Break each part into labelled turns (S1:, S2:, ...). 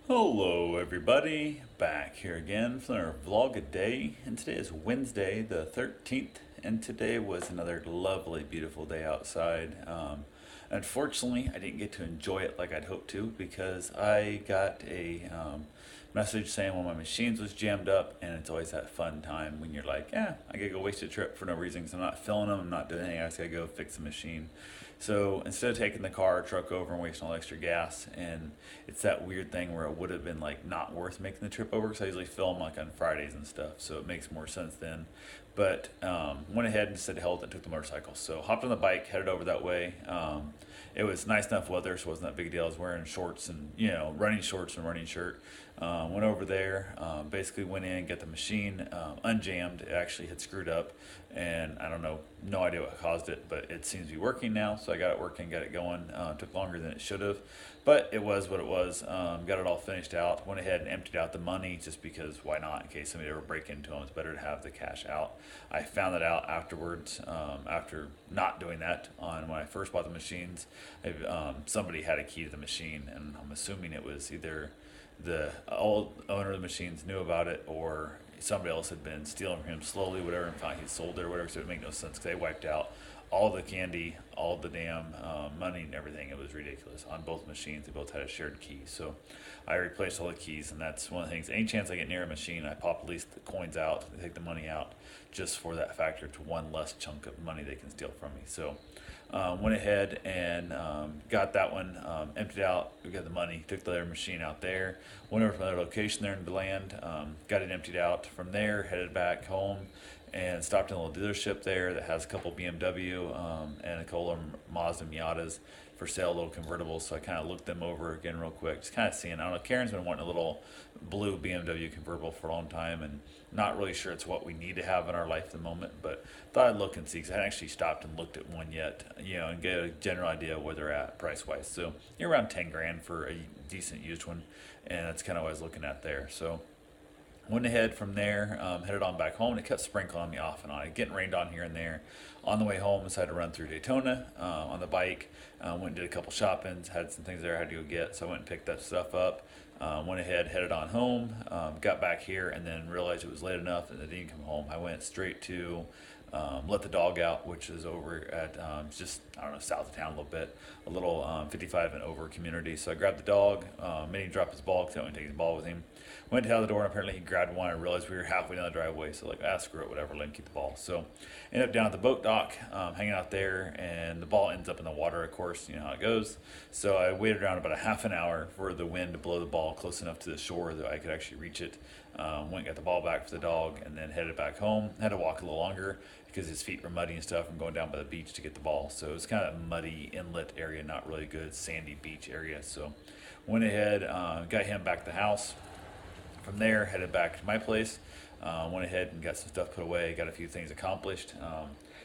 S1: Hello, everybody. Back here again for our vlog a day. And today is Wednesday, the 13th. And today was another lovely, beautiful day outside. Unfortunately, I didn't get to enjoy it like I'd hoped to because I got a message saying one of my machines was jammed up. And it's always that fun time when you're like, I gotta go waste a trip for no reason because I'm not filling them, I'm not doing anything. I just gotta go fix the machine. So instead of taking the car or truck over and wasting all the extra gas, and it's that weird thing where it would have been like not worth making the trip over because I usually film like on Fridays and stuff, so it makes more sense then. But went ahead and said held and took the motorcycle. So hopped on the bike, headed over that way. It was nice enough weather, so it wasn't that big a deal. I was wearing shorts and running shorts and running shirt. Went over there, basically went in, got the machine unjammed. It actually had screwed up, and I don't know, no idea what caused it, but it seems to be working now. So I got it working, got it going. Took longer than it should have, but it was what it was. Got it all finished out. Went ahead and emptied out the money just because why not? In case somebody ever break into them, it's better to have the cash out. I found that out afterwards. After not doing that on when I first bought the machines, somebody had a key to the machine, and I'm assuming it was either the old owner of the machines knew about it or somebody else had been stealing from him slowly, whatever, and found he sold it or whatever. So it made no sense because they wiped out all the candy, all the damn money and everything. It was ridiculous on both machines. They both had a shared key. So I replaced all the keys, and that's one of the things. Any chance I get near a machine, I pop at least the coins out, take the money out, just for that factor to one less chunk of money they can steal from me. So went ahead and got that one emptied out. We got the money, took the other machine out there, went over to another location there in DeLand, got it emptied out. From there, headed back home and stopped in a little dealership there that has a couple BMW and a couple of Mazda Miatas for sale, little convertibles. So I kind of looked them over again real quick, just kind of seeing. I don't know. Karen's been wanting a little blue BMW convertible for a long time, and not really sure it's what we need to have in our life at the moment. But thought I'd look and see because I hadn't actually stopped and looked at one yet, and get a general idea of where they're at price wise. So you're around 10 grand for a decent used one, and that's kind of what I was looking at there. So went ahead from there, headed on back home, and it kept sprinkling on me off and on. It getting rained on here and there. On the way home, decided to run through Daytona on the bike. Went and did a couple shoppings, had some things there I had to go get, so I went and picked that stuff up. Went ahead, headed on home, got back here, and then realized it was late enough and I didn't come home. I went straight to let the dog out, which is over at just, I don't know, south of town a little bit, a little 55 and over community. So I grabbed the dog, made him drop his ball because I don't want to take his ball with him. Went out the door, and apparently he grabbed one. I realized we were halfway down the driveway, so like, screw it, whatever, let him keep the ball. So ended up down at the boat dock, hanging out there, and the ball ends up in the water, of course, you know how it goes. So I waited around about a half an hour for the wind to blow the ball close enough to the shore that I could actually reach it. Went and got the ball back for the dog, and then headed back home. Had to walk a little longer because his feet were muddy and stuff from going down by the beach to get the ball. So it was kind of a muddy inlet area, not really good sandy beach area. So went ahead, got him back to the house. From there, headed back to my place. Went ahead and got some stuff put away, got a few things accomplished.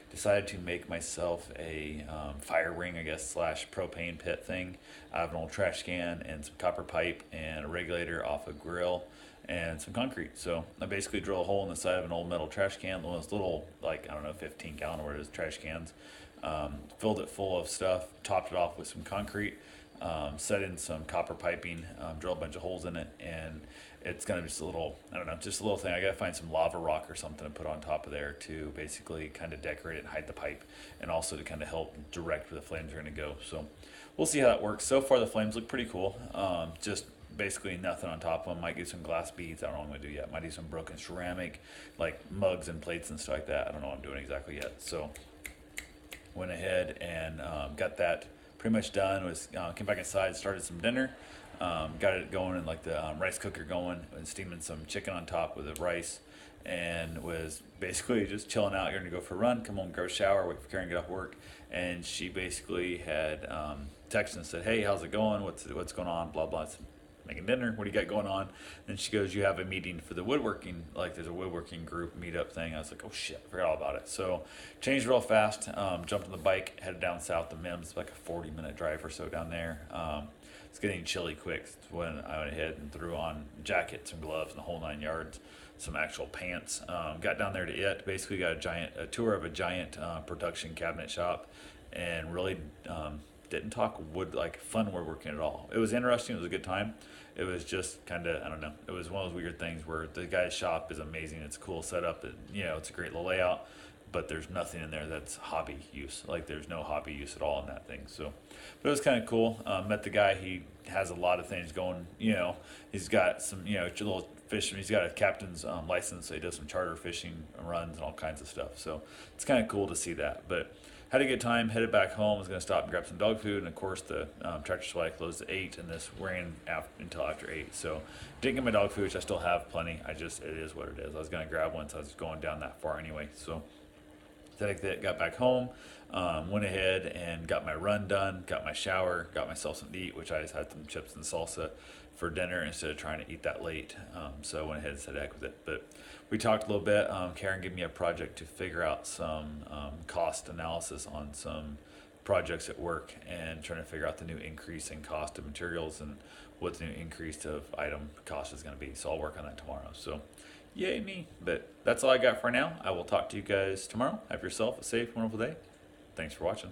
S1: Decided to make myself a fire ring, I guess, slash propane pit thing. I have an old trash can and some copper pipe and a regulator off a grill and some concrete. So I basically drill a hole in the side of an old metal trash can, one of those little, like, I don't know, 15 gallon or whatever it is, trash cans. Filled it full of stuff, topped it off with some concrete, set in some copper piping, drilled a bunch of holes in it, and it's gonna be just a little, I don't know, just a little thing. I gotta find some lava rock or something to put on top of there to basically kind of decorate it and hide the pipe, and also to kind of help direct where the flames are gonna go. So we'll see how that works. So far the flames look pretty cool. Just basically nothing on top of them. Might do some glass beads. I don't know what I'm gonna do yet. Might do some broken ceramic, like mugs and plates and stuff like that. I don't know what I'm doing exactly yet. So went ahead and got that pretty much done. Was came back inside, started some dinner, got it going and like the rice cooker going and steaming some chicken on top with the rice, and was basically just chilling out. You're gonna go for a run, come home, grab a shower, wait for Karen to get off work, and she basically had texted and said, "Hey, how's it going? What's going on? Blah blah." I said, making dinner. What do you got going on? And she goes, you have a meeting for the woodworking, like there's a woodworking group meetup thing. I was like, oh shit, I forgot all about it. So changed real fast, jumped on the bike, headed down south to Mims. It's like a 40-minute drive or so down there. It's getting chilly quick. It's when I went ahead and threw on a jacket, some gloves, and the whole 9 yards, some actual pants. Got down there to it. Basically got a tour of a giant production cabinet shop, and really didn't talk fun woodworking at all. It was interesting. It was a good time. It was just kind of, I don't know. It was one of those weird things where the guy's shop is amazing. It's a cool setup. It's a great little layout, but there's nothing in there that's hobby use. Like there's no hobby use at all in that thing. So, but it was kind of cool. Met the guy. He has a lot of things going. He's got some little fishing. He's got a captain's license, so he does some charter fishing runs and all kinds of stuff. So it's kind of cool to see that. But had a good time. Headed back home. Was gonna stop and grab some dog food, and of course the Tractor Supply closed at 8, and this ran until after 8. So didn't get my dog food, which I still have plenty. It is what it is. I was gonna grab one, so I was going down that far anyway. So got back home, went ahead and got my run done, got my shower, got myself something to eat, which I just had some chips and salsa for dinner instead of trying to eat that late. So I went ahead and said heck with it. But we talked a little bit. Karen gave me a project to figure out some cost analysis on some projects at work and trying to figure out the new increase in cost of materials and what the new increase of item cost is going to be. So I'll work on that tomorrow. So yay me. But that's all I got for now. I will talk to you guys tomorrow. Have yourself a safe, wonderful day. Thanks for watching.